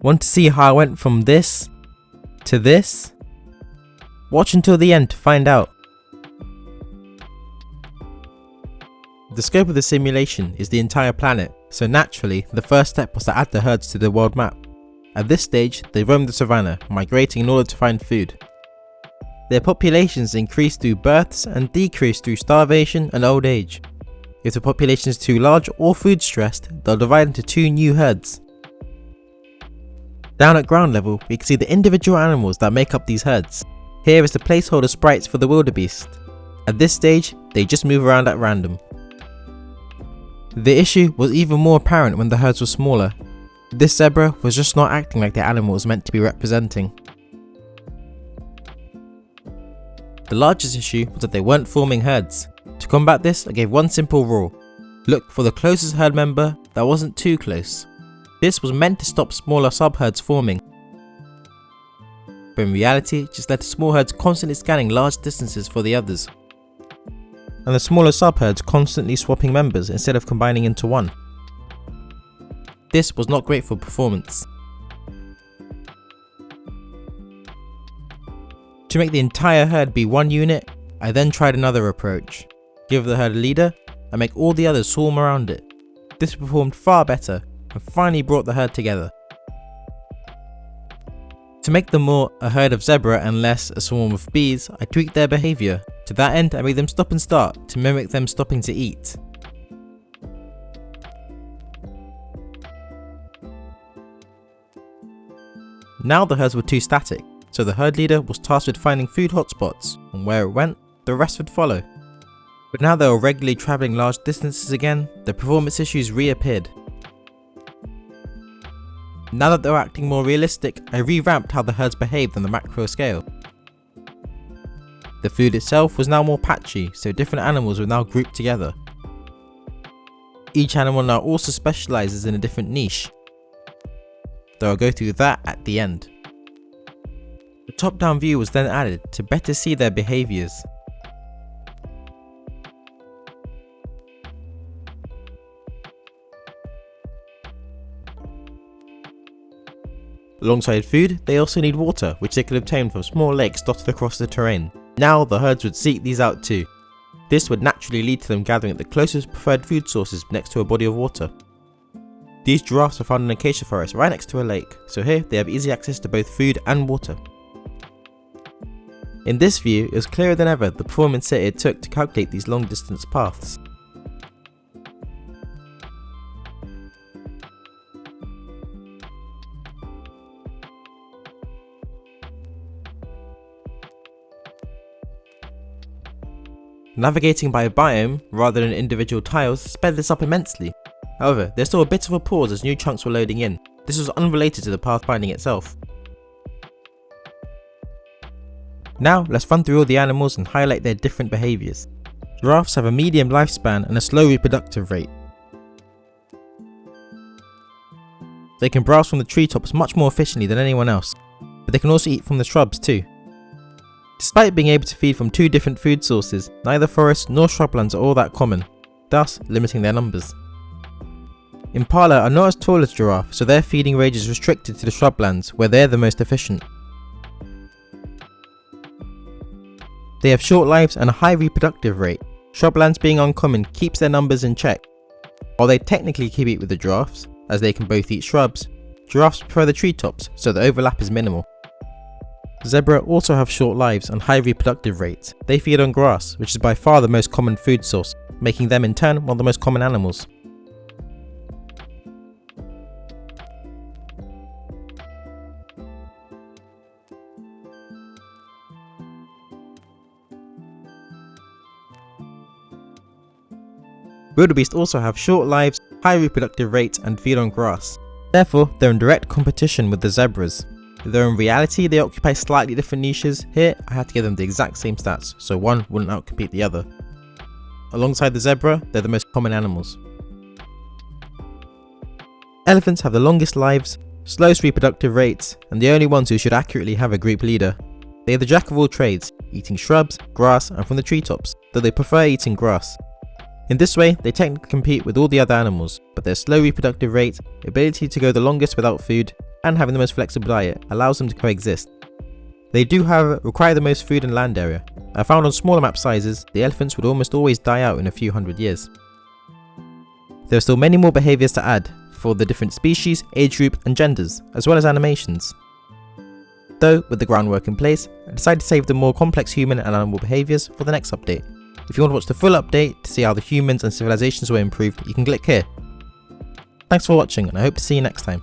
Want to see how I went from this to this? Watch until the end to find out. The scope of the simulation is the entire planet, so naturally the first step was to add the herds to the world map. At this stage, they roam the savannah, migrating in order to find food. Their populations increase through births and decrease through starvation and old age. If the population is too large or food stressed, they'll divide into two new herds. Down at ground level, we can see the individual animals that make up these herds. Here is the placeholder sprites for the wildebeest. At this stage, they just move around at random. The issue was even more apparent when the herds were smaller. This zebra was just not acting like the animal was meant to be representing. The largest issue was that they weren't forming herds. To combat this, I gave one simple rule: look for the closest herd member that wasn't too close. This was meant to stop smaller sub-herds forming, but in reality it just led to small herds constantly scanning large distances for the others, and the smaller sub-herds constantly swapping members instead of combining into one. This was not great for performance. To make the entire herd be one unit, I then tried another approach. Give the herd a leader and make all the others swarm around it. This performed far better and finally brought the herd together. To make them more a herd of zebra and less a swarm of bees, I tweaked their behaviour. To that end, I made them stop and start to mimic them stopping to eat. Now the herds were too static, so the herd leader was tasked with finding food hotspots, and where it went, the rest would follow. But now they were regularly travelling large distances again, the performance issues reappeared. Now that they were acting more realistic, I revamped how the herds behaved on the macro scale. The food itself was now more patchy, so different animals were now grouped together. Each animal now also specialises in a different niche, though I'll go through that at the end. The top-down view was then added to better see their behaviours. Alongside food, they also need water, which they could obtain from small lakes dotted across the terrain. Now the herds would seek these out too. This would naturally lead to them gathering at the closest preferred food sources next to a body of water. These giraffes are found in an acacia forest right next to a lake, so here they have easy access to both food and water. In this view, it was clearer than ever the performance hit it took to calculate these long distance paths. Navigating by biome rather than individual tiles sped this up immensely. However, there's still a bit of a pause as new chunks were loading in. This was unrelated to the pathfinding itself. Now let's run through all the animals and highlight their different behaviours. Giraffes have a medium lifespan and a slow reproductive rate. They can browse from the treetops much more efficiently than anyone else, but they can also eat from the shrubs too. Despite being able to feed from two different food sources, neither forests nor shrublands are all that common, thus limiting their numbers. Impala are not as tall as giraffe, so their feeding range is restricted to the shrublands where they are the most efficient. They have short lives and a high reproductive rate. Shrublands being uncommon keeps their numbers in check. While they technically compete with the giraffes, as they can both eat shrubs, giraffes prefer the treetops, so the overlap is minimal. Zebra also have short lives and high reproductive rates. They feed on grass, which is by far the most common food source, making them in turn one of the most common animals. Wildebeest also have short lives, high reproductive rates and feed on grass. Therefore, they're in direct competition with the zebras. Though in reality they occupy slightly different niches, here I had to give them the exact same stats, so one wouldn't outcompete the other. Alongside the zebra, they're the most common animals. Elephants have the longest lives, slowest reproductive rates, and the only ones who should accurately have a group leader. They are the jack of all trades, eating shrubs, grass and from the treetops, though they prefer eating grass. In this way, they technically compete with all the other animals, but their slow reproductive rate, ability to go the longest without food, and having the most flexible diet allows them to coexist. They do, however, require the most food and land area. I found on smaller map sizes, the elephants would almost always die out in a few hundred years. There are still many more behaviours to add for the different species, age group and genders, as well as animations. Though, with the groundwork in place, I decided to save the more complex human and animal behaviours for the next update. If you want to watch the full update to see how the humans and civilizations were improved, you can click here. Thanks for watching, and I hope to see you next time.